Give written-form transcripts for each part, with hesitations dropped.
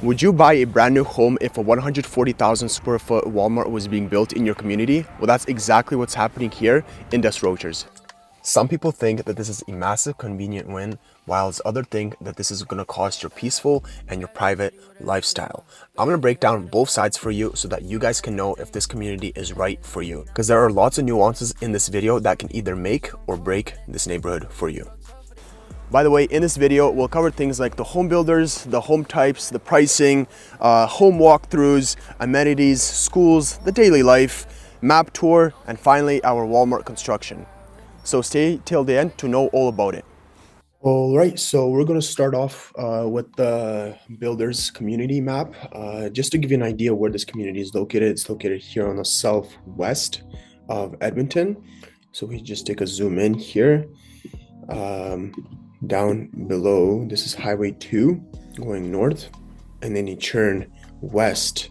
Would you buy a brand new home if a 140,000 square foot Walmart was being built in your community? Well, that's exactly what's happening here in Desrochers. Some people think that this is a massive convenient win, whilst others think that this is going to cost your peaceful and your private lifestyle. I'm going to break down both sides for you so that you guys can know if this community is right for you, because there are lots of nuances in this video that can either make or break this neighborhood for you. By the way, in this video, we'll cover things like the home builders, the home types, the pricing, home walkthroughs, amenities, schools, the daily life, map tour, and finally our Walmart construction. So stay till the end to know all about it. All right, so we're going to start off with the builders community map. Just to give you an idea where this community is located, it's located here on the southwest of Edmonton. So we just take a zoom in here. Down below, this is Highway 2 going north, and then you turn west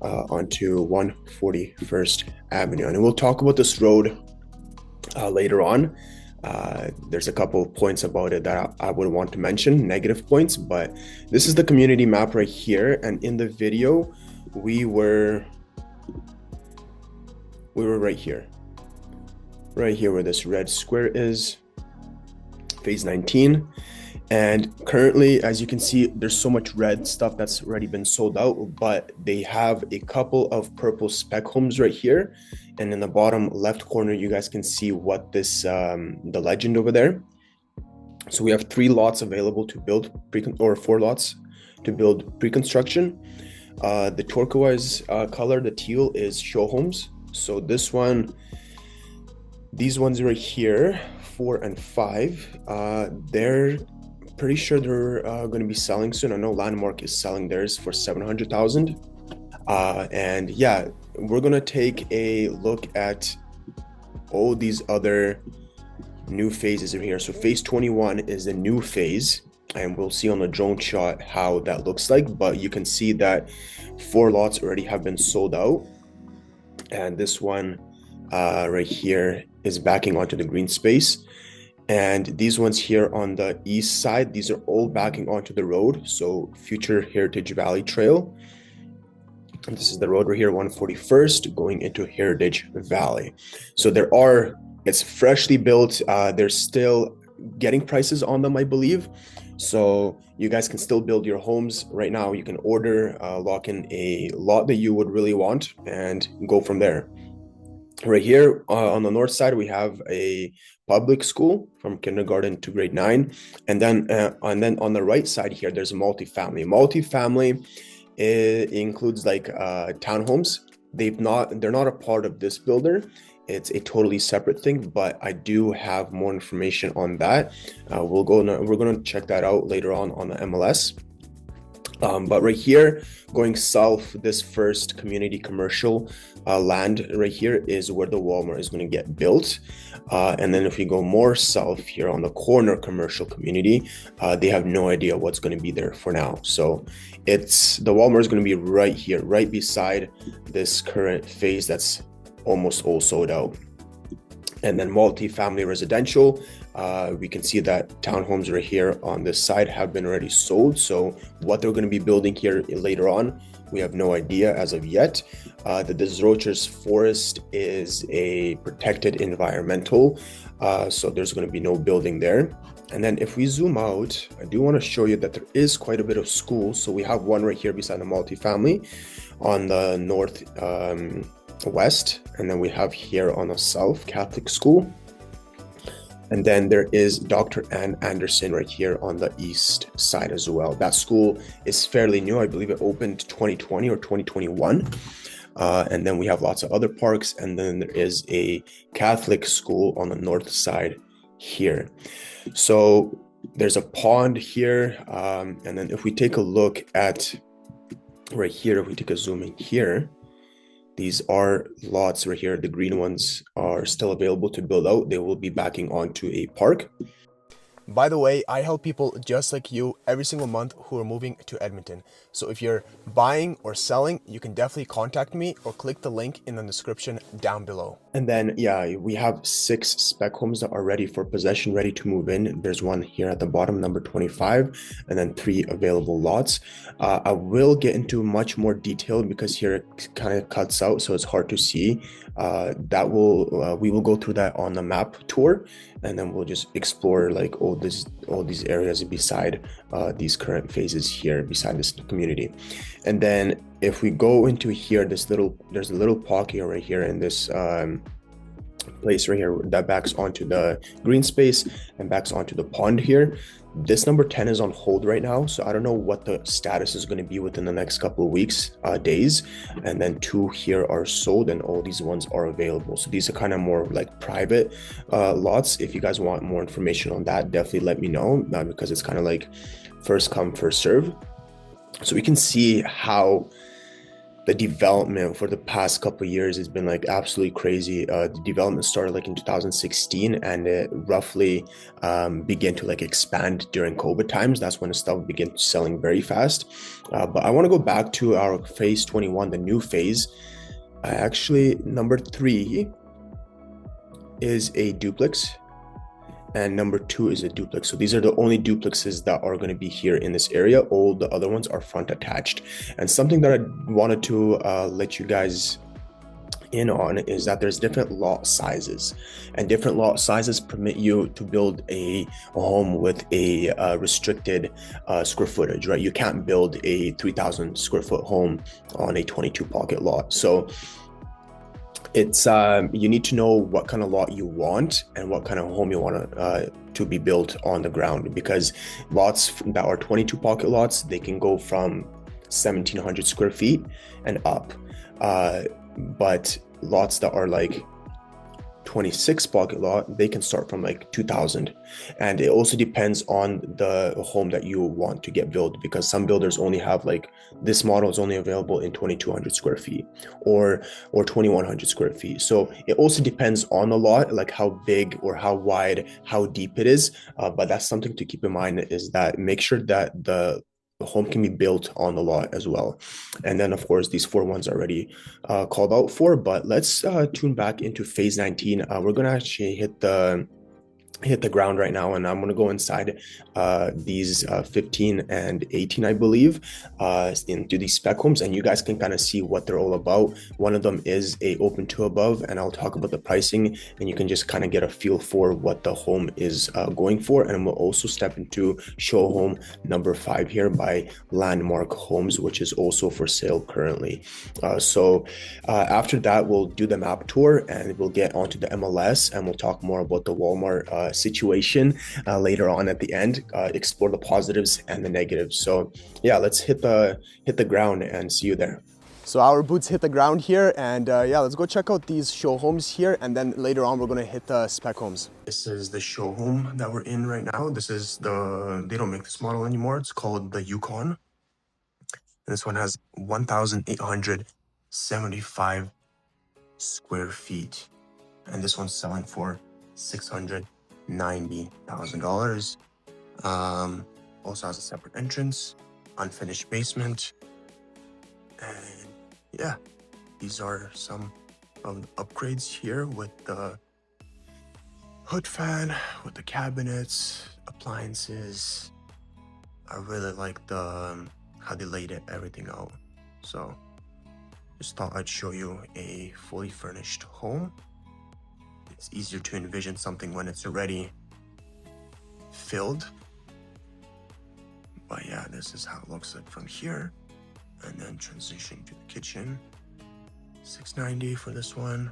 onto 141st Avenue. And we'll talk about this road later on. There's a couple of points about it that I would want to mention, negative points, but this is the community map right here. And in the video, we were right here where this red square is. Phase 19, and currently, as you can see, there's so much red stuff that's already been sold out, but they have a couple of purple spec homes right here, and in the bottom left corner you guys can see what this the legend over there. So we have 3 lots available to build or 4 lots to build pre-construction. The turquoise color, the teal, is Showhomes. So these ones right here, 4 and 5, they're pretty sure they're going to be selling soon. I know Landmark is selling theirs for $700,000, and yeah, we're going to take a look at all these other new phases in here. So phase 21 is the new phase, and we'll see on the drone shot how that looks like, but you can see that 4 lots already have been sold out, and this one right here is backing onto the green space. And these ones here on the east side, these are all backing onto the road, so future Heritage Valley Trail. And this is the road right here, 141st, going into Heritage Valley. So it's freshly built. They're still getting prices on them, I believe. So you guys can still build your homes right now. You can order, lock in a lot that you would really want, and go from there. Right here on the north side, we have a public school from kindergarten to grade 9, and then on the right side here, there's a multifamily. Multifamily, it includes like townhomes. They're not a part of this builder. It's a totally separate thing, but I do have more information on that. We're gonna check that out later on the MLS. But right here, going south, this first community commercial land right here is where the Walmart is going to get built. And then if we go more south here on the corner commercial community, they have no idea what's going to be there for now. So the Walmart is going to be right here, right beside this current phase that's almost all sold out. And then multi-family residential, we can see that townhomes right here on this side have been already sold. So what they're going to be building here later on, we have no idea as of yet. The Desrochers forest is a protected environmental, so there's going to be no building there. And then if we zoom out, I do want to show you that there is quite a bit of schools. So we have one right here beside the multifamily on the north west, and then we have here on the south Catholic school, and then there is Dr. Ann Anderson right here on the east side as well. That school is fairly new. I believe it opened 2020 or 2021. And then we have lots of other parks, and then there is a Catholic school on the north side here. So there's a pond here, and then if we take a look at right here, if we take a zoom in here, these are lots right here. The green ones are still available to build out. They will be backing onto a park. By the way, I help people just like you every single month who are moving to Edmonton. So if you're buying or selling, you can definitely contact me or click the link in the description down below. And then, yeah, we have 6 spec homes that are ready for possession, ready to move in. There's one here at the bottom, number 25, and then 3 available lots. I will get into much more detail because here it kind of cuts out, so it's hard to see. We will go through that on the map tour, and then we'll just explore like all these areas beside these current phases here beside this community. And then if we go into here, there's a little pocket right here in this place right here that backs onto the green space and backs onto the pond here. This number 10 is on hold right now, so I don't know what the status is going to be within the next couple of weeks, days. And then 2 here are sold, and all these ones are available. So these are kind of more like private lots. If you guys want more information on that, definitely let me know, because it's kind of like first come, first serve. So we can see how the development for the past couple of years has been like absolutely crazy. The development started like in 2016, and it roughly began to like expand during COVID times. That's when the stuff began selling very fast. But I want to go back to our phase 21, the new phase. Actually, number 3 is a duplex, and number 2 is a duplex. So these are the only duplexes that are going to be here in this area. All the other ones are front attached. And something that I wanted to let you guys in on is that there's different lot sizes, and different lot sizes permit you to build a home with a restricted square footage, right? You can't build a 3,000 square foot home on a 22 pocket lot. So it's you need to know what kind of lot you want and what kind of home you want to be built on the ground, because lots that are 22 pocket lots, they can go from 1,700 square feet and up, but lots that are like 26 pocket lot, they can start from like 2,000. And it also depends on the home that you want to get built, because some builders only have like, this model is only available in 2,200 square feet or 2,100 square feet. So it also depends on the lot, like how big or how wide, how deep it is. But that's something to keep in mind, is that make sure that the home can be built on the lot as well. And then of course these 4 ones are already called out for. But let's tune back into phase 19. We're gonna actually hit the ground right now, and I'm going to go inside these 15 and 18, I believe, into these spec homes, and you guys can kind of see what they're all about. One of them is a open to above, and I'll talk about the pricing, and you can just kind of get a feel for what the home is going for. And we'll also step into Showhome number 5 here by Landmark Homes, which is also for sale currently. So after that, we'll do the map tour, and we'll get onto the MLS, and we'll talk more about the Walmart situation later on at the end, explore the positives and the negatives. So yeah, let's hit the ground and see you there. So our boots hit the ground here, and yeah, let's go check out these show homes here, and then later on we're gonna hit the spec homes. This is the show home that we're in right now. This is they don't make this model anymore. It's called the Yukon. And this one has 1,875 square feet, and this one's selling for $690,000. Also has a separate entrance, unfinished basement, and yeah, these are some of the upgrades here with the hood fan, with the cabinets, appliances. I really like how they laid everything out. So just thought I'd show you a fully furnished home. It's easier to envision something when it's already filled. But yeah, this is how it looks like from here. And then transition to the kitchen. $690 for this one.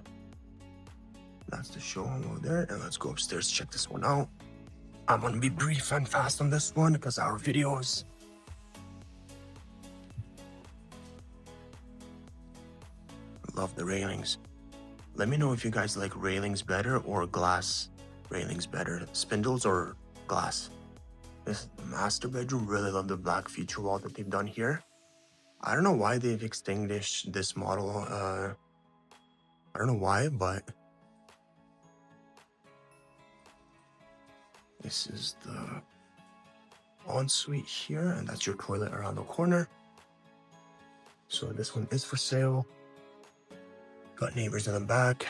That's the showroom over there. And let's go upstairs, check this one out. I'm gonna be brief and fast on this one because our videos. Love the railings. Let me know if you guys like railings better or glass railings better. Spindles or glass. This is the master bedroom. Really love the black feature wall that they've done here. I don't know why they've extinguished this model. I don't know why, but This is the ensuite here, and that's your toilet around the corner. So this one is for sale. Got neighbors in the back.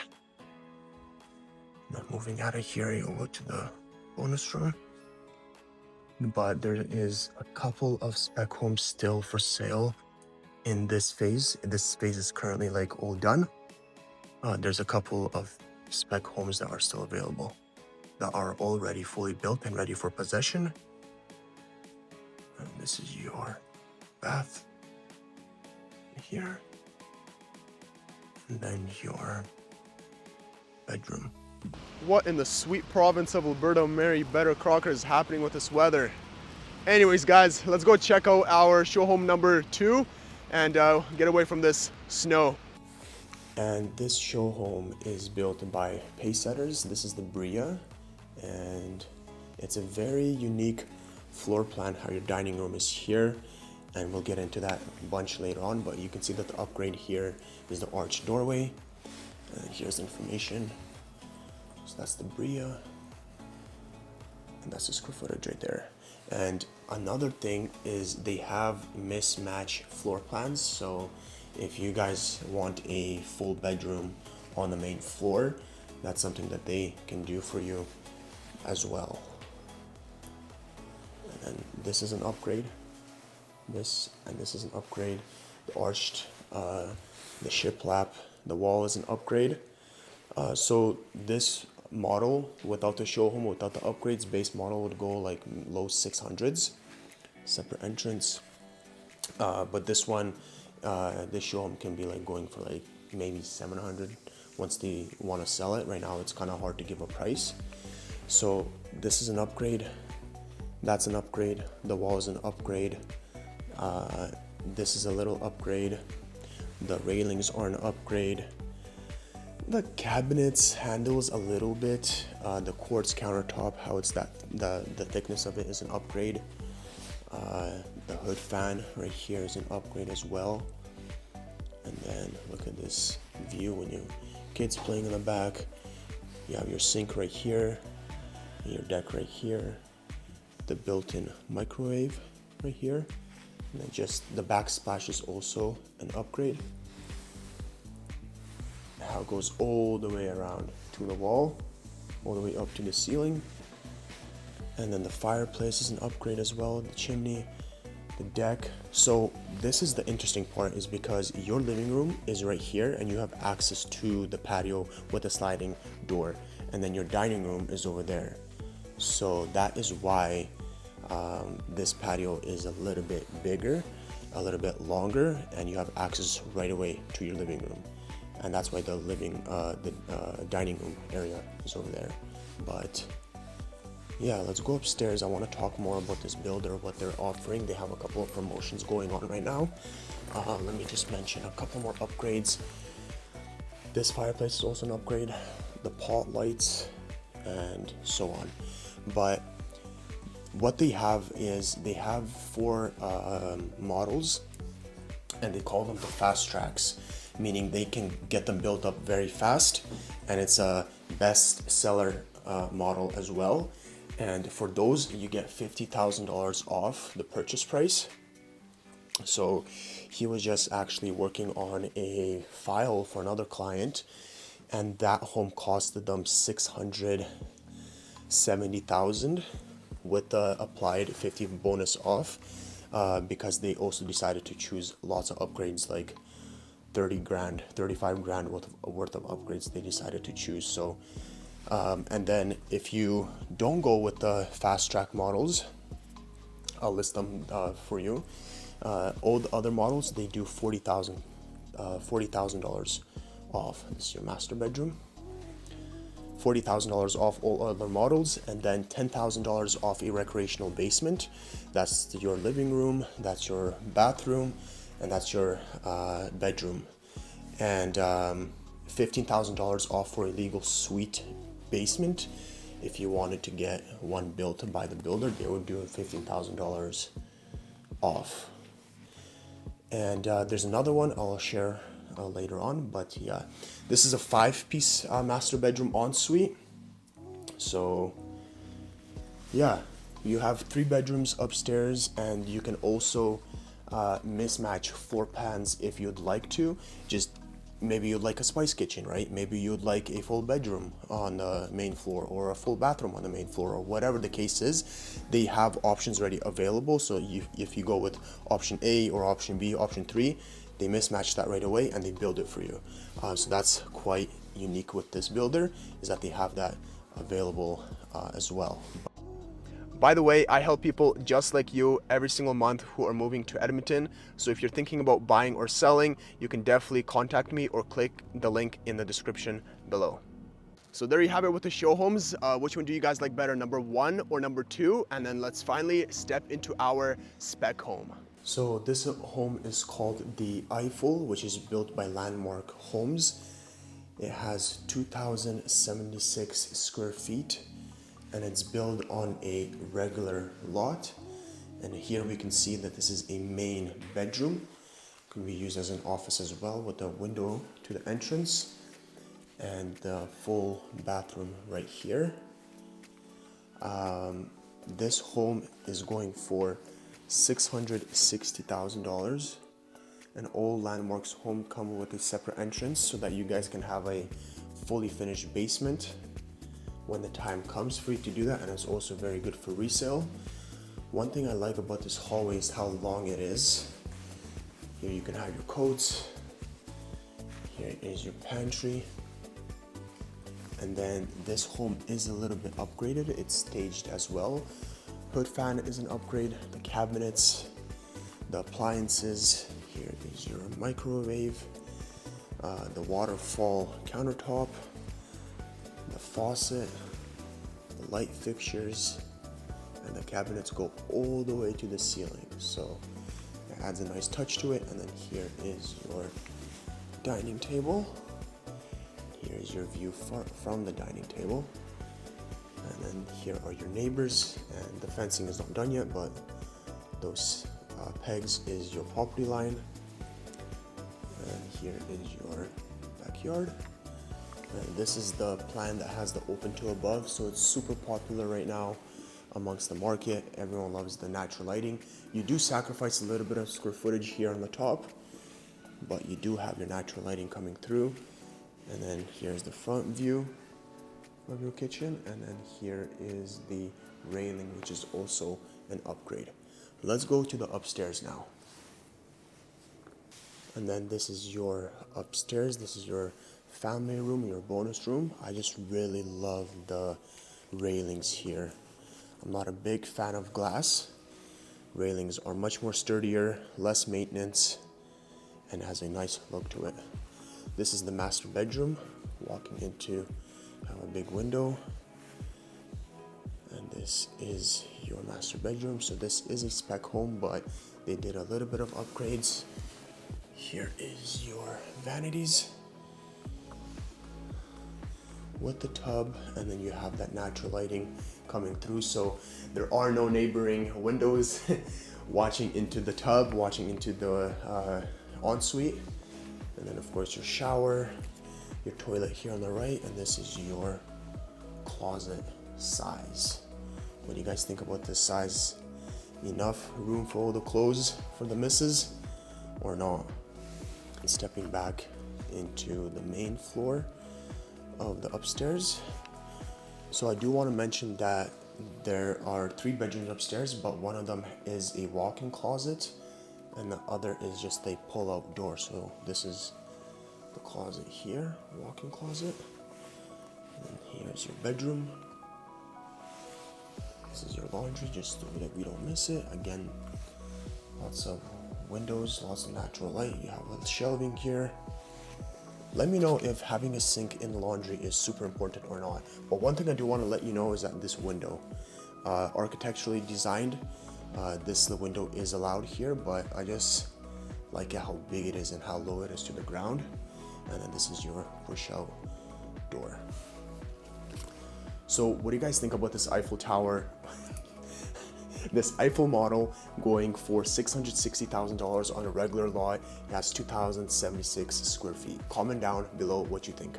Now moving out of here, you'll go to the bonus room. But there is a couple of spec homes still for sale in this phase. This phase is currently like all done. There's a couple of spec homes that are still available that are already fully built and ready for possession. And this is your bath here. And then your bedroom. What in the sweet province of Alberta, Mary Better Crocker, is happening with this weather? Anyways, guys, let's go check out our show home number 2 and get away from this snow. And this show home is built by Pacesetters. This is the Bria, and it's a very unique floor plan how your dining room is here, and we'll get into that a bunch later on. But you can see that the upgrade here is the arched doorway, and here's the information. So that's the Bria, and that's the square footage right there. And another thing is they have mismatch floor plans. So if you guys want a full bedroom on the main floor, that's something that they can do for you as well. And then this is an upgrade. This is an upgrade. The arched, the shiplap, the wall is an upgrade. So this model without the show home, without the upgrades, base model would go like low 600s, separate entrance. But this one, this show home can be like going for like maybe 700 once they want to sell it. Right now it's kind of hard to give a price. So this is an upgrade, that's an upgrade, the wall is an upgrade, this is a little upgrade, the railings are an upgrade. The cabinets handles a little bit. The quartz countertop, how it's that the thickness of it is an upgrade. The hood fan right here is an upgrade as well. And then look at this view when your kids playing in the back. You have your sink right here, and your deck right here. The built-in microwave right here, and then just the backsplash is also an upgrade. How it goes all the way around to the wall, all the way up to the ceiling. And then the fireplace is an upgrade as well, the chimney, the deck. So this is the interesting part, is because your living room is right here and you have access to the patio with a sliding door, and then your dining room is over there. So that is why this patio is a little bit bigger, a little bit longer, and you have access right away to your living room. And that's why the dining room area is over there. But yeah, let's go upstairs. I want to talk more about this builder, what they're offering. They have a couple of promotions going on right now. Let me just mention a couple more upgrades. This fireplace is also an upgrade, the pot lights, and so on. But what they have is they have 4 models, and they call them the fast tracks, meaning they can get them built up very fast, and it's a best seller model as well. And for those, you get $50,000 off the purchase price. So he was just actually working on a file for another client, and that home costed them $670,000 with the applied 50 bonus off, because they also decided to choose lots of upgrades, like 30 grand, 35 grand worth of upgrades they decided to choose. So and then if you don't go with the fast track models, I'll list them for you. All the other models, they do $40,000 off. This is your master bedroom. $40,000 off all other models, and then $10,000 off a recreational basement. That's your living room, that's your bathroom, and that's your bedroom. And $15,000 off for a legal suite basement. If you wanted to get one built by the builder, they would do $15,000 off. And there's another one I'll share later on, but yeah, this is a 5-piece master bedroom ensuite. So Yeah, you have 3 bedrooms upstairs, and you can also mismatch floor plans if you'd like to. Just maybe you'd like a spice kitchen, right? Maybe you'd like a full bedroom on the main floor, or a full bathroom on the main floor, or whatever the case is. They have options already available. So if you go with option A or option B, option 3, they mismatch that right away and they build it for you. So that's quite unique with this builder, is that they have that available as well. By the way, I help people just like you every single month who are moving to Edmonton. So if you're thinking about buying or selling, you can definitely contact me or click the link in the description below. So there you have it with the show homes. Which one do you guys like better, number 1 or number 2? And then let's finally step into our spec home. So this home is called the Eiffel, which is built by Landmark Homes. It has 2,076 square feet, and it's built on a regular lot. And here we can see that this is a main bedroom. Can be used as an office as well, with a window to the entrance and the full bathroom right here. This home is going for $660,000, and all Landmark's home come with a separate entrance so that you guys can have a fully finished basement when the time comes for you to do that. And it's also very good for resale. One thing I like about this hallway is how long it is. Here you can have your coats. Here is your pantry. And then this home is a little bit upgraded. It's staged as well. Hood fan is an upgrade. The cabinets, the appliances. Here is your microwave, the waterfall countertop, the faucet, the light fixtures, and the cabinets go all the way to the ceiling. So it adds a nice touch to it. And then here is your dining table. Here is your view from the dining table. And then here are your neighbors, and the fencing is not done yet, but those pegs is your property line. And here is your backyard. And this is the plan that has the open to above, so it's super popular right now amongst the market. Everyone loves the natural lighting. You do sacrifice a little bit of square footage here on the top, but you do have your natural lighting coming through. And then here's the front view of your kitchen, and then here is the railing, which is also an upgrade. Let's go to the upstairs now. And then this is your upstairs. This is your family room, your bonus room. I just really love the railings here. I'm not a big fan of glass. Railings are much more sturdier, less maintenance, and has a nice look to it. This is the master bedroom. Walking into, have a big window, and this is your master bedroom. So this is a spec home, but they did a little bit of upgrades. Here is your vanities with the tub, and then you have that natural lighting coming through, so there are no neighboring windows watching into the tub, watching into the ensuite. And then of course your shower, your toilet here on the right, and this is your closet size. What do you guys think about this size? Enough room for all the clothes for the missus or not? And stepping back into the main floor of the upstairs. So I do want to mention that there are 3 bedrooms upstairs, but one of them is a walk-in closet and the other is just a pull-out door. So this is the closet here, walk-in closet. And here's your bedroom. This is your laundry, just so that we don't miss it. Again, lots of windows, lots of natural light. You have a shelving here. Let me know if having a sink in the laundry is super important or not. But one thing I do want to let you know is that this window, architecturally designed, the window is allowed here, but I just like how big it is and how low it is to the ground. And then this is your push out door. So what do you guys think about this Eiffel Tower? This Eiffel model going for $660,000 on a regular lot. It has 2,076 square feet. Comment down below what you think.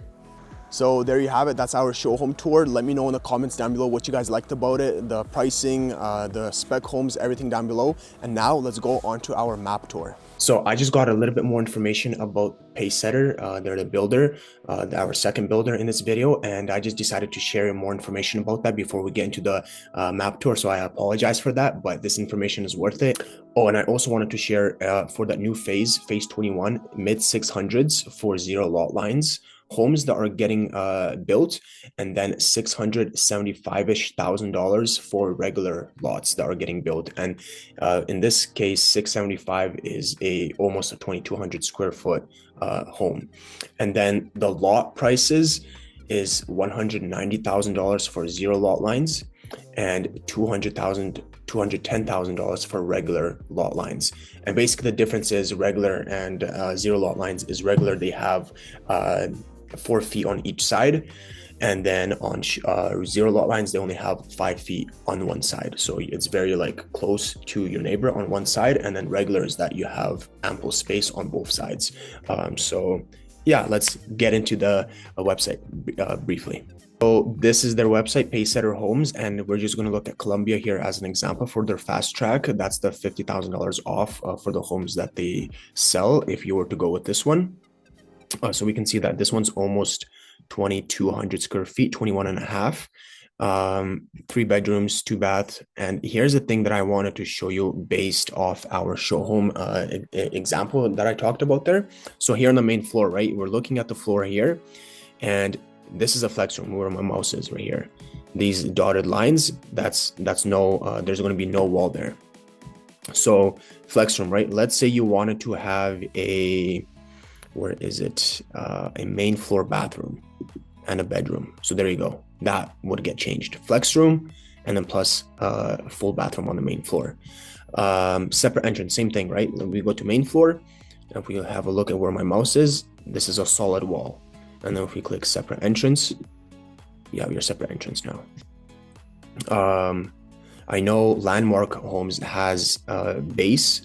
So there you have it. That's our Showhome Tour. Let me know in the comments down below what you guys liked about it, the pricing, the spec homes, everything down below. And now let's go on to our map tour. So I just got a little bit more information about Pacesetter. They're the builder, our second builder in this video, and I just decided to share more information about that before we get into the map tour. So I apologize for that, but this information is worth it. Oh, and I also wanted to share for that new phase 21, mid 600s for 0 lot lines. Homes that are getting built, and then $675-ish thousand for regular lots that are getting built. And in this case, 675 is almost a 2,200 square foot home. And then the lot prices is $190,000 for 0 lot lines and $210,000 for regular lot lines. And basically the difference is regular and 0 lot lines is regular. They have 4 feet on each side, and then on 0 lot lines they only have 5 feet on one side, so it's very like close to your neighbor on one side. And then regular is that you have ample space on both sides. So yeah, let's get into the website briefly. So this is their website, Pacesetter Homes, and we're just going to look at Columbia here as an example for their fast track. That's the $50,000 off for the homes that they sell if you were to go with this one. So we can see that this one's almost 2,200 square feet, 21 and a half, 3 bedrooms, 2 baths. And here's the thing that I wanted to show you based off our show home example that I talked about there. So here on the main floor, right, we're looking at the floor here, and this is a flex room where my mouse is right here. These dotted lines, that's no, there's going to be no wall there. So flex room, right? Let's say you wanted to have a main floor bathroom and a bedroom. So there you go. That would get changed. Flex room, and then plus full bathroom on the main floor. Separate entrance, same thing, right? When we go to main floor, if we have a look at where my mouse is, this is a solid wall. And then if we click separate entrance, you have your separate entrance now. I know Landmark Homes has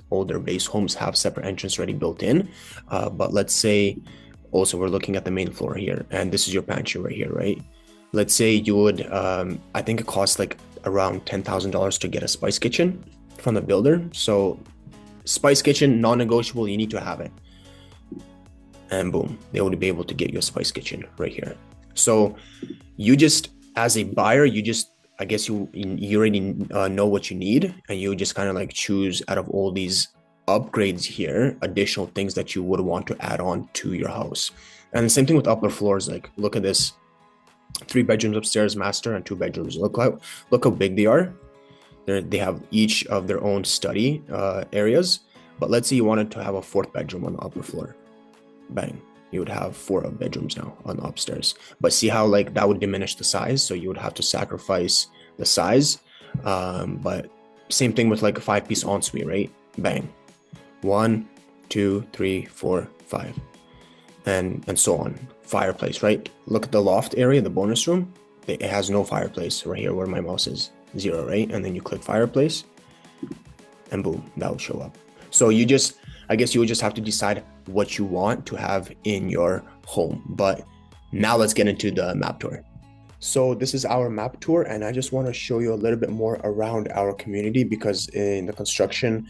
older base homes have separate entrance already built in. But let's say also we're looking at the main floor here, and this is your pantry right here, right? Let's say you would, I think it costs like around $10,000 to get a spice kitchen from the builder. So spice kitchen, non-negotiable, you need to have it. And boom, they would be able to get you a spice kitchen right here. So you just, as a buyer, I guess you already know what you need, and you just kind of like choose out of all these upgrades here, additional things that you would want to add on to your house. And the same thing with upper floors. Like, look at this, 3 bedrooms upstairs, master, and 2 bedrooms. Look how big they are. They have each of their own study areas. But let's say you wanted to have a 4th bedroom on the upper floor. Bang. You would have 4 bedrooms now on the upstairs. But see how like that would diminish the size, so you would have to sacrifice the size. But same thing with like a 5-piece ensuite, right? Bang. 1, 2, 3, 4, 5, and so on. Fireplace, right? Look at the loft area, the bonus room. It has no fireplace right here where my mouse is, 0, right? And then you click fireplace, and boom, that will show up. So I guess you would just have to decide what you want to have in your home. But now let's get into the map tour. So this is our map tour, and I just want to show you a little bit more around our community, because in the construction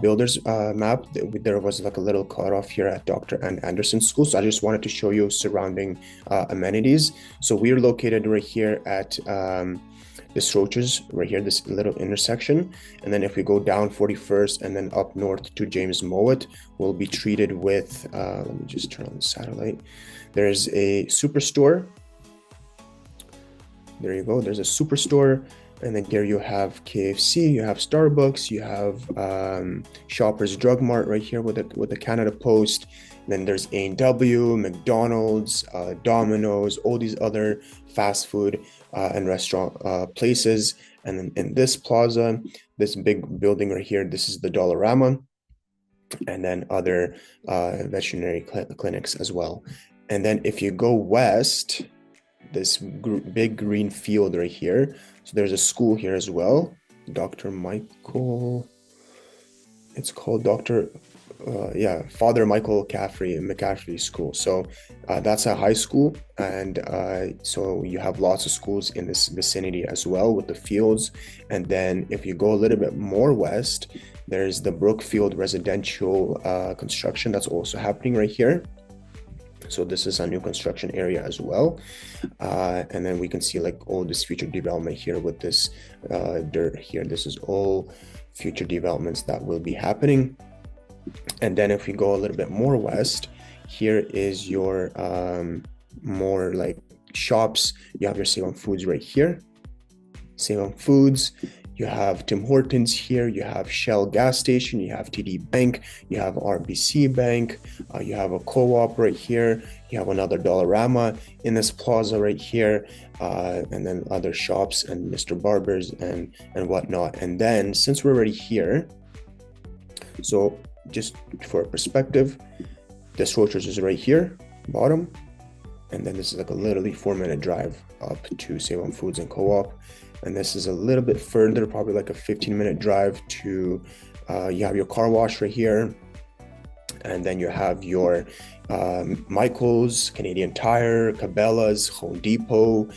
builders map, there was like a little cutoff here at Dr. Ann Anderson School. So I just wanted to show you surrounding amenities. So we're located right here at Desrochers, right here, this little intersection. And then if we go down 41st and then up north to James Mowat, we'll be treated with, let me just turn on the satellite. There's a superstore. There you go. There's a superstore, and then here you have KFC, you have Starbucks, you have Shoppers Drug Mart right here with the Canada Post. And then there's A&W, McDonald's, Domino's, all these other fast food and restaurant places. And then in this plaza, this big building right here, this is the Dollarama, and then other veterinary clinics as well. And then if you go west, this big green field right here. So there's a school here as well. Dr. Michael, it's called Dr. yeah, Father Michael McCaffrey School. So that's a high school, and so you have lots of schools in this vicinity as well with the fields. And then if you go a little bit more west, there's the Brookfield residential construction that's also happening right here. So this is a new construction area as well. And then we can see like all this future development here with this dirt here. This is all future developments that will be happening. And then if we go a little bit more west, here is your more like shops. You have your Save-On Foods right here. Save-On Foods. You have Tim Hortons here, you have Shell gas station, you have TD Bank, you have RBC Bank, you have a co-op right here, you have another Dollarama in this plaza right here, and then other shops and Mr. Barber's and whatnot. And then since we're already here, so just for perspective, Desrochers is right here, bottom, and then this is like a literally 4-minute drive up to Save-On Foods and Co-op. And this is a little bit further, probably like a 15-minute drive to, you have your car wash right here. And then you have your Michael's, Canadian Tire, Cabela's, Home Depot,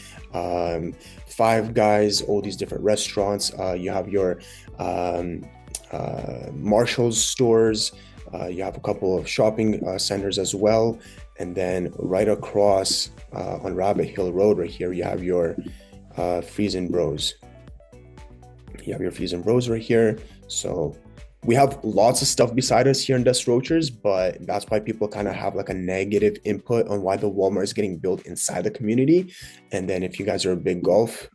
Five Guys, all these different restaurants. You have your Marshall's stores. You have a couple of shopping centers as well. And then right across on Rabbit Hill Road right here, you have your Freeze and Bros. You have your Freeze and Bros right here. So we have lots of stuff beside us here in Desrochers, but that's why people kind of have like a negative input on why the Walmart is getting built inside the community. And then if you guys are a big golf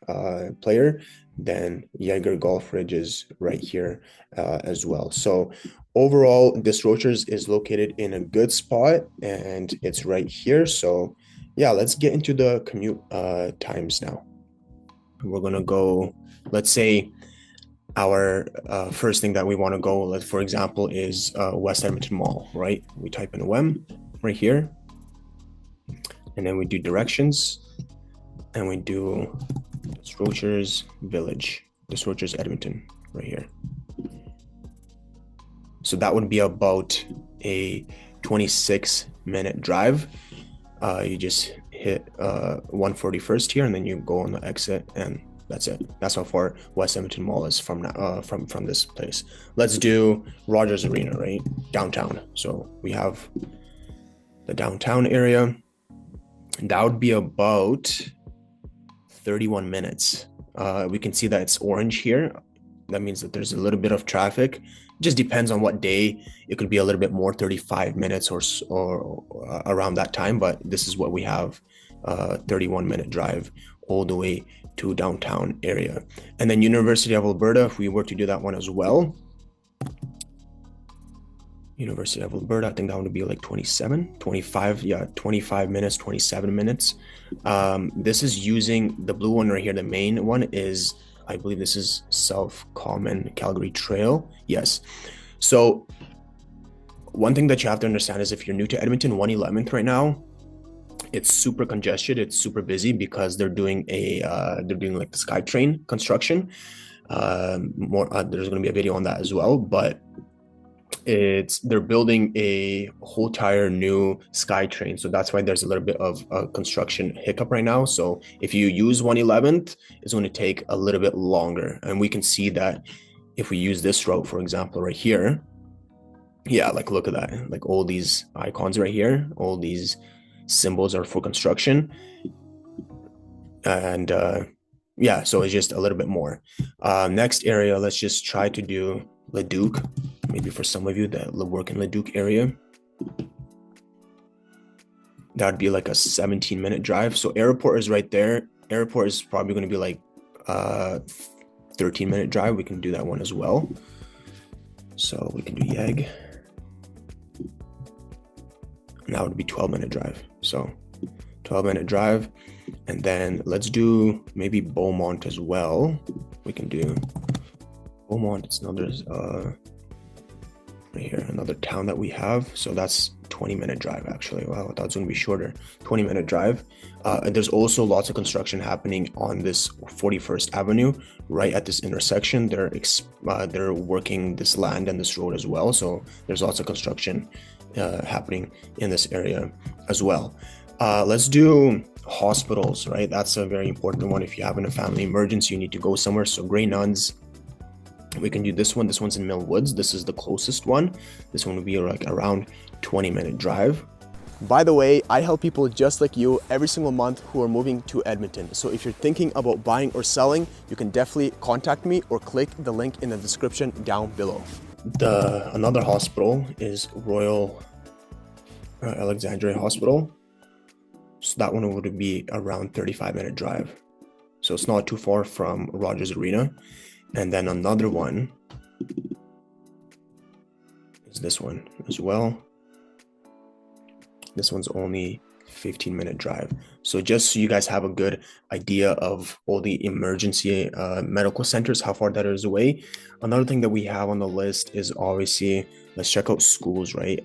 player, then Jaeger Golf Ridge is right here as well. So overall, Desrochers is located in a good spot and it's right here. So yeah, let's get into the commute times now. We're gonna go, let's say our first thing that we want to go, for example, is West Edmonton Mall, right? We type in WEM right here, and then we do directions, and we do Desrochers Village, Desrochers Edmonton right here. So that would be about a 26-minute drive. You just hit 141st here, and then you go on the exit, and that's it. That's how far West Edmonton Mall is from this place. Let's do Rogers Arena, right? Downtown. So we have the downtown area. That would be about 31 minutes. We can see that it's orange here. That means that there's a little bit of traffic. It just depends on what day. It could be a little bit more, 35 minutes or around that time, but this is what we have, 31-minute drive all the way to downtown area. And then University of Alberta, if we were to do that one as well, University of Alberta, I think that would be like 25 minutes, 27 minutes. This is using the blue one right here. The main one is, I believe this is South Common Calgary Trail. Yes. So one thing that you have to understand is if you're new to Edmonton, 111th right now, it's super congested. It's super busy because they're doing like the SkyTrain construction. There's going to be a video on that as well, but they're building a whole entire new SkyTrain. So that's why there's a little bit of a construction hiccup right now. So if you use 111th, it's going to take a little bit longer. And we can see that if we use this route, for example, right here, yeah, like look at that, like all these icons right here, all these symbols are for construction. And yeah, so it's just a little bit more. Next area, let's just try to do Leduc. Maybe for some of you that work in Leduc area, that would be like a 17-minute drive. So airport is right there. Airport is probably going to be like 13-minute drive. We can do that one as well. So we can do Yeg. And that would be 12-minute drive. So 12-minute drive. And then let's do maybe Beaumont as well. We can do Beaumont. It's another, right here, another town that we have. So that's 20-minute drive actually. Wow, I thought it was gonna be shorter. 20-minute drive. And there's also lots of construction happening on this 41st Avenue, right at this intersection. They're working this land and this road as well. So there's lots of construction happening in this area as well. Let's do hospitals, right? That's a very important one. If you're having a family emergency, you need to go somewhere. So Grey Nuns, we can do this one. This one's in Mill Woods. This is the closest one. This one will be like around 20-minute drive. By the way, I help people just like you every single month who are moving to Edmonton. So if you're thinking about buying or selling, you can definitely contact me or click the link in the description down below. Another hospital is Royal Alexandria Hospital. So that one would be around 35-minute drive. So it's not too far from Rogers Arena. And then another one is this one as well. This one's only 15-minute drive. So just so you guys have a good idea of all the emergency medical centers, how far that is away. Another thing that we have on the list is obviously, let's check out schools, right?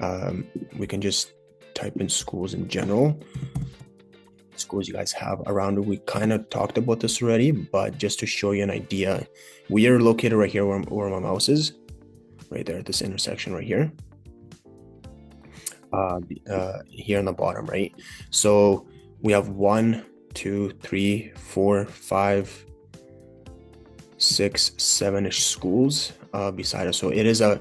We can just type in schools in general. Schools you guys have around. We kind of talked about this already, but just to show you an idea, we are located right here where my mouse is, right there at this intersection right here. Here on the bottom, right? So we have 1, 2, 3, 4, 5, 6, 7-ish schools beside us. So it is a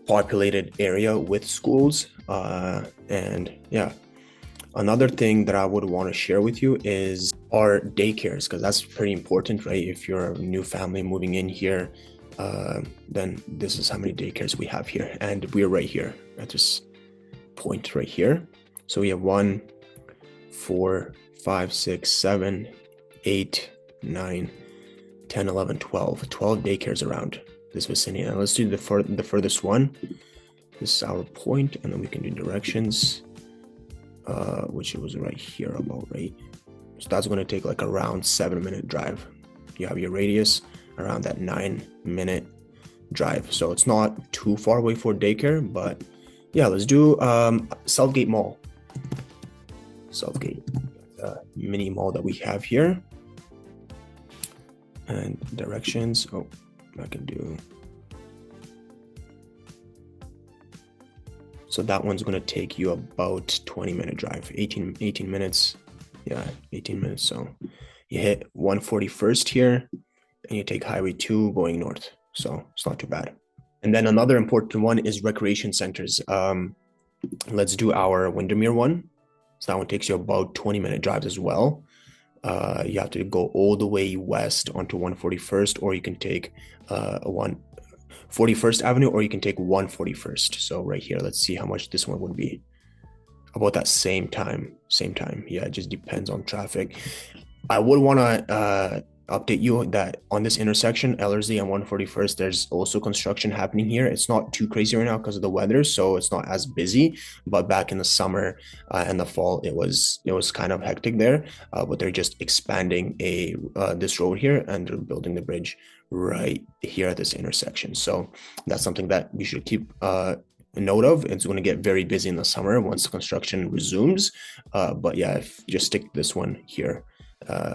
populated area with schools, and yeah. Another thing that I would want to share with you is our daycares, because that's pretty important, right? If you're a new family moving in here, then this is how many daycares we have here. And we're right here at this point right here. So we have 1, 4, 5, 6, 7, 8, 9, 10, 11, 12 daycares around this vicinity. And let's do the furthest one. This is our point, and then we can do directions. Which it was right here about, right? So that's going to take like around 7-minute drive. You have your radius around that 9-minute drive. So it's not too far away for daycare, but yeah, let's do Southgate Mall. Southgate, mini mall that we have here. And directions. Oh, I can do. So that one's going to take you about 20-minute drive, 18 minutes. Yeah, 18 minutes. So you hit 141st here and you take Highway 2 going north. So it's not too bad. And then another important one is recreation centers. Let's do our Windermere one. So that one takes you about 20-minute drives as well. You have to go all the way west onto 141st, or you can take 41st Avenue, or you can take 141st. So right here, let's see how much this one would be. About that same time. Yeah, it just depends on traffic. I would want to update you that on this intersection, LRZ and 141st, there's also construction happening here. It's not too crazy right now because of the weather, so it's not as busy. But back in the summer and the fall, it was kind of hectic there. But they're just expanding this road here, and they're building the bridge right here at this intersection. So that's something that you should keep note of. It's going to get very busy in the summer once the construction resumes. But yeah, just stick this one here.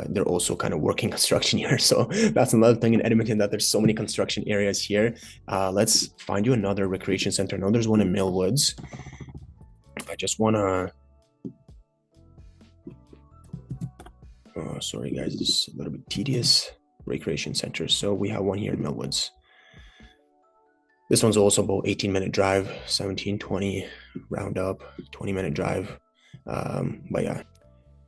They're also kind of working construction here. So that's another thing in Edmonton, that there's so many construction areas here. Let's find you another recreation center. I know there's one in Mill Woods. I just want to... sorry guys, this is a little bit tedious. Recreation center. So we have one here in Mill Woods. This one's also about 18-minute drive, 17, 20, round up, 20-minute drive. But yeah.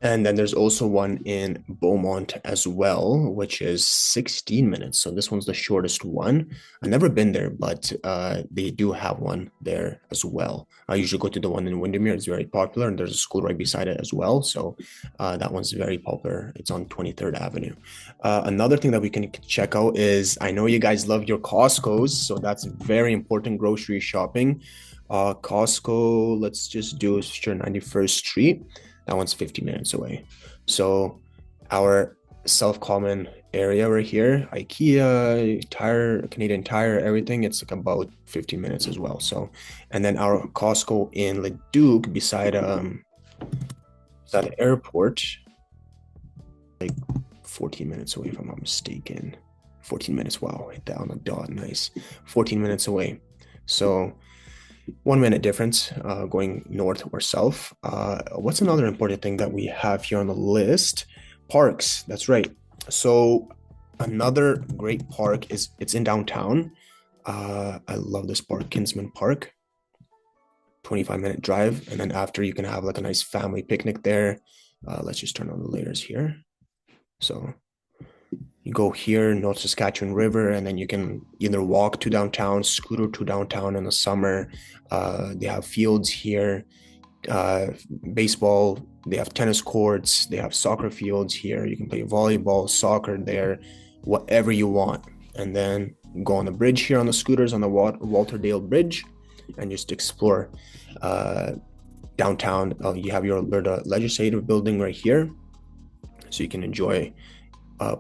And then there's also one in Beaumont as well, which is 16 minutes. So this one's the shortest one. I've never been there, but they do have one there as well. I usually go to the one in Windermere. It's very popular, and there's a school right beside it as well. So that one's very popular. It's on 23rd Avenue. Another thing that we can check out is, I know you guys love your Costco's, so that's very important grocery shopping. Costco, let's just do 91st Street. That one's 50 minutes away. So our South Common area right here, IKEA, tire, Canadian Tire, everything, it's like about 15 minutes as well. So, and then our Costco in Leduc beside the airport, like 14 minutes away, if I'm not mistaken. 14 minutes. Wow, hit that on the dot. Nice. 14 minutes away. So 1 minute difference going north or south. What's another important thing that we have here on the list? Parks. That's right. So another great park is it's in downtown. I love this park, Kinsman Park. 25-minute drive, and then after you can have like a nice family picnic there. Let's just turn on the layers here. So you go here, North Saskatchewan River, and then you can either walk to downtown, scooter to downtown in the summer. They have fields here, baseball, they have tennis courts, they have soccer fields here. You can play volleyball, soccer there, whatever you want. And then go on the bridge here on the scooters on the Walter Dale Bridge and just explore downtown. You have your Alberta Legislative Building right here, so you can enjoy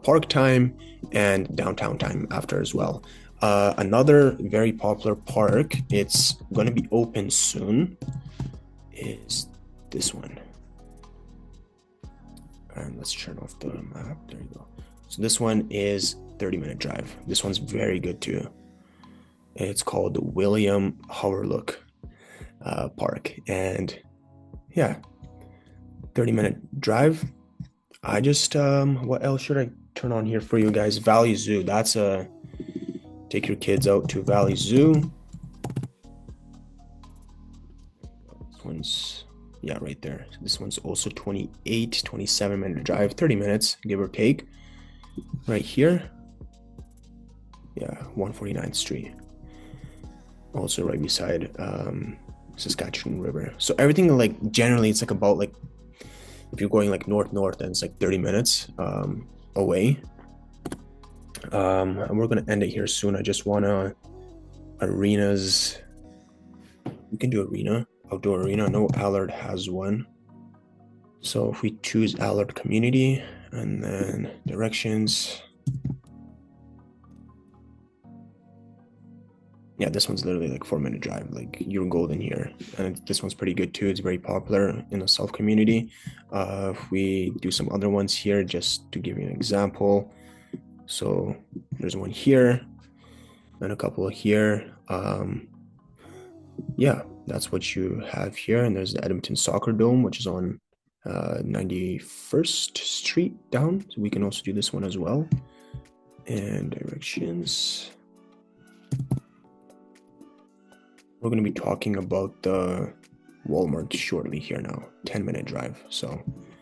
park time and downtown time after as well. Another very popular park, it's going to be open soon, is this one. And let's turn off the map. There you go. So this one is 30-minute drive. This one's very good too. It's called William Howerlook Park. And yeah, 30-minute drive. I just, what else should I turn on here for you guys? Valley Zoo. That's take your kids out to Valley Zoo. This one's, yeah, right there. This one's also 27-minute drive, 30 minutes, give or take. Right here. Yeah, 149th Street. Also right beside Saskatchewan River. So everything, like, generally it's like about, like, if you're going like north, then it's like 30 minutes away. And we're gonna end it here soon. I just wanna arenas. We can do arena, outdoor arena. I know Allard has one. So if we choose Allard Community and then directions. Yeah, this one's literally like 4-minute drive. Like, you're golden here. And this one's pretty good too. It's very popular in the South community. If we do some other ones here, just to give you an example. So there's one here and a couple here. Yeah, that's what you have here. And there's the Edmonton Soccer Dome, which is on 91st Street down. So we can also do this one as well. And directions. We're going to be talking about the Walmart shortly here now. 10-minute drive, so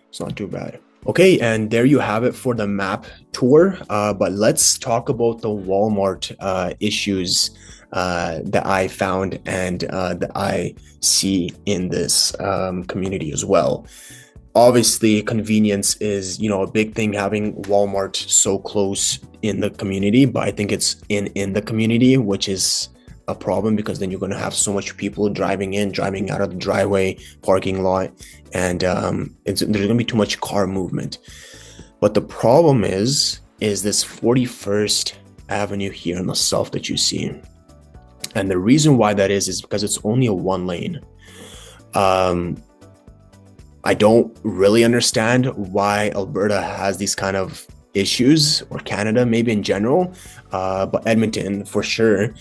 it's not too bad. Okay, and there you have it for the map tour. But let's talk about the Walmart issues that I found and that I see in this community as well. Obviously, convenience is, a big thing, having Walmart so close in the community, but I think it's in the community, which is a problem, because then you're going to have so much people driving in, driving out of the driveway, parking lot, and there's going to be too much car movement. But the problem is this 41st Avenue here in the south that you see. And the reason why that is because it's only a one lane. I don't really understand why Alberta has these kind of issues, or Canada maybe in general, but Edmonton for sure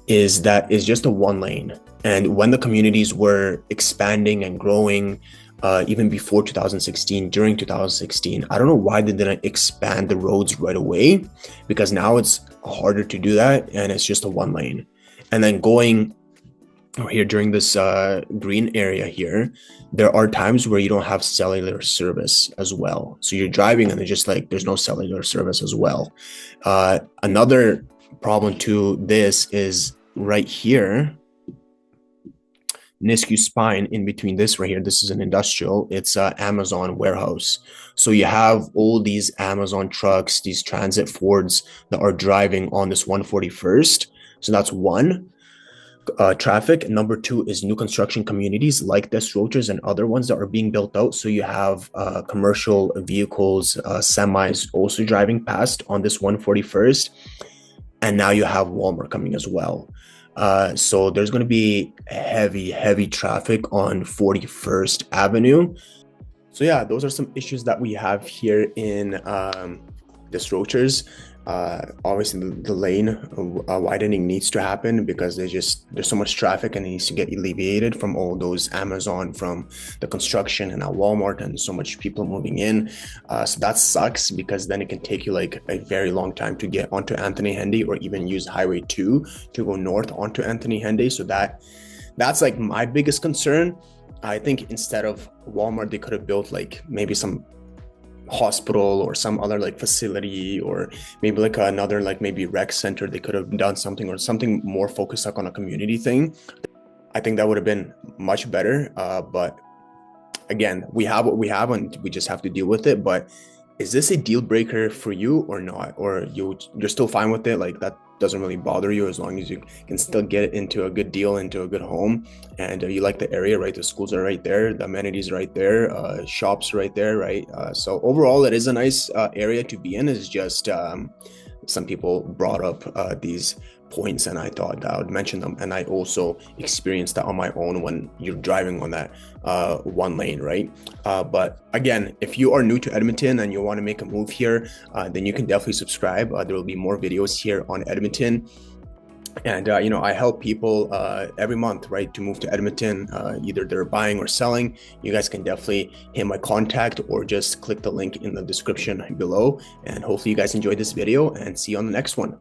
is just a one lane. And when the communities were expanding and growing, even before 2016, during 2016, I don't know why they didn't expand the roads right away, because now it's harder to do that and it's just a one lane. And then going here during this green area here, there are times where you don't have cellular service as well. So you're driving and there's no cellular service as well. Another problem to this is right here, Nisku Spine, in between this right here. This is an industrial. It's an Amazon warehouse. So you have all these Amazon trucks, these transit Fords that are driving on this 141st. So that's one. traffic. Number two is new construction communities like Desrochers and other ones that are being built out. So you have commercial vehicles, semis also driving past on this 141st. And now you have Walmart coming as well. So there's going to be heavy traffic on 41st Avenue. So yeah, those are some issues that we have here in Desrochers. Obviously, the lane widening needs to happen because there's so much traffic and it needs to get alleviated from all those Amazon, from the construction and now Walmart, and so much people moving in. So that sucks because then it can take you like a very long time to get onto Anthony Henday or even use Highway 2 to go north onto Anthony Henday. So that's like my biggest concern. I think instead of Walmart, they could have built like maybe some hospital or some other like facility, or maybe like another like maybe rec center. They could have done something, or something more focused like on a community thing. I think that would have been much better. But again, we have what we have and we just have to deal with it. But is this a deal breaker for you or not? Or you're still fine with it? Like that doesn't really bother you as long as you can still get into a good deal, into a good home, and you like the area, right? The schools are right there, the amenities are right there, shops right there, right? So overall, it is a nice area to be in. It's just some people brought up these points and I thought that I would mention them, and I also experienced that on my own when you're driving on that one lane, right? But again, if you are new to Edmonton and you want to make a move here, then you can definitely subscribe. There will be more videos here on Edmonton. And I help people every month, right, to move to Edmonton. Either they're buying or selling. You guys can definitely hit my contact or just click the link in the description below. And hopefully you guys enjoyed this video, and see you on the next one.